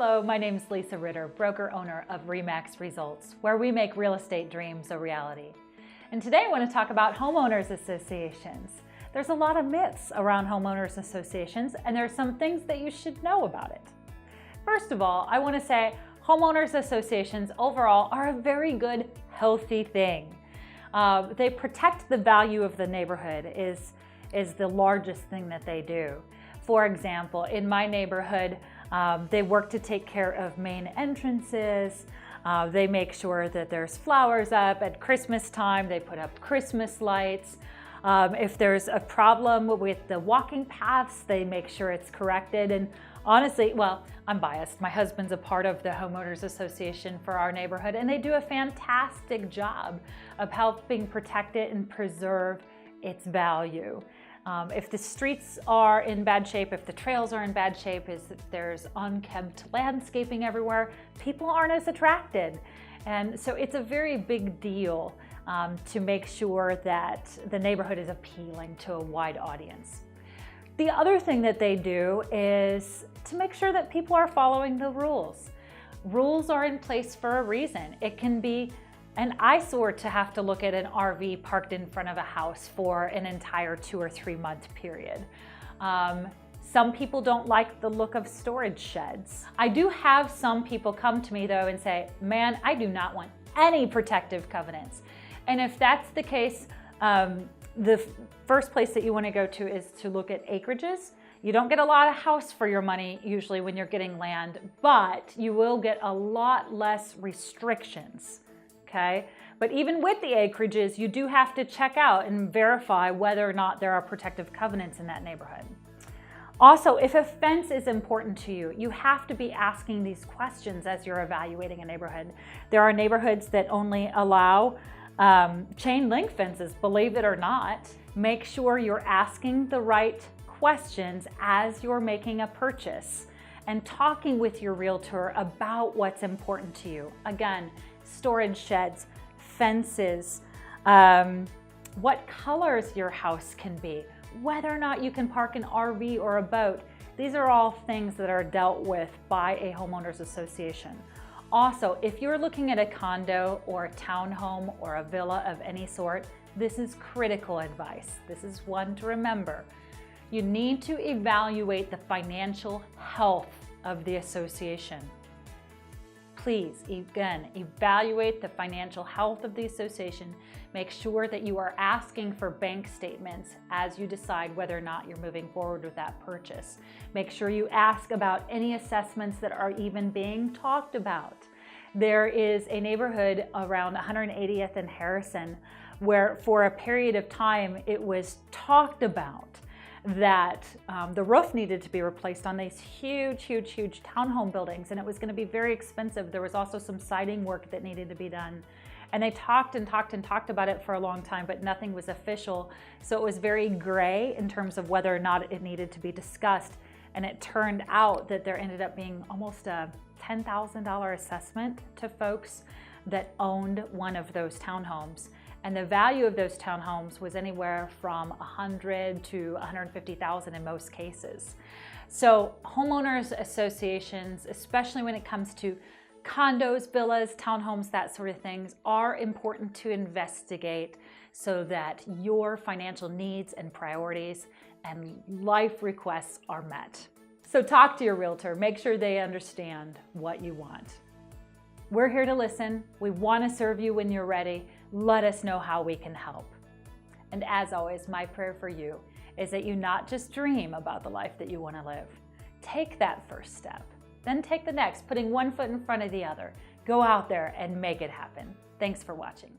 Hello, my name is Lisa Ritter, broker-owner of RE/MAX Results, where we make real estate dreams a reality. And today I want to talk about homeowners associations. There's a lot of myths around homeowners associations, and there are some things that you should know about it. First of all, I want to say homeowners associations overall are a very good, healthy thing. They protect the value of the neighborhood is the largest thing that they do. For example, in my neighborhood, they work to take care of main entrances. They make sure that there's flowers up at Christmas time. They put up Christmas lights. If there's a problem with the walking paths, they make sure it's corrected. And honestly, well, I'm biased. My husband's a part of the homeowners association for our neighborhood, and they do a fantastic job of helping protect it and preserve its value. If the streets are in bad shape, if the trails are in bad shape, if there's unkempt landscaping everywhere, people aren't as attracted. And so it's a very big deal to make sure that the neighborhood is appealing to a wide audience. The other thing that they do is to make sure that people are following the rules. Rules are in place for a reason. It can be an eyesore to have to look at an RV parked in front of a house for an entire 2 or 3 month period. Some people don't like the look of storage sheds. I do have some people come to me though and say, man, I do not want any protective covenants. And if that's the case, the first place that you want to go to is to look at acreages. You don't get a lot of house for your money usually when you're getting land, but you will get a lot less restrictions. Okay, but even with the acreages, you do have to check out and verify whether or not there are protective covenants in that neighborhood. Also, if a fence is important to you, you have to be asking these questions as you're evaluating a neighborhood. There are neighborhoods that only allow chain link fences, believe it or not. Make sure you're asking the right questions as you're making a purchase and talking with your realtor about what's important to you. Again, storage sheds, fences, what colors your house can be, whether or not you can park an RV or a boat. These are all things that are dealt with by a homeowners association. Also, if you're looking at a condo or a townhome or a villa of any sort, this is critical advice. This is one to remember. You need to evaluate the financial health of the association. Please, again, evaluate the financial health of the association. Make sure that you are asking for bank statements as you decide whether or not you're moving forward with that purchase. Make sure you ask about any assessments that are even being talked about. There is a neighborhood around 180th and Harrison where for a period of time it was talked about that the roof needed to be replaced on these huge townhome buildings, and it was going to be very expensive. There was also some siding work that needed to be done. And they talked about it for a long time, but nothing was official. So it was very gray in terms of whether or not it needed to be discussed. And it turned out that there ended up being almost a $10,000 assessment to folks that owned one of those townhomes. And the value of those townhomes was anywhere from $100,000 to $150,000 in most cases. So homeowners associations, especially when it comes to condos, villas, townhomes, that sort of things, are important to investigate so that your financial needs and priorities and life requests are met. So talk to your realtor, make sure they understand what you want. We're here to listen. We want to serve you when you're ready. Let us know how we can help. And as always, my prayer for you is that you not just dream about the life that you want to live. Take that first step, then take the next, putting one foot in front of the other. Go out there and make it happen. Thanks for watching.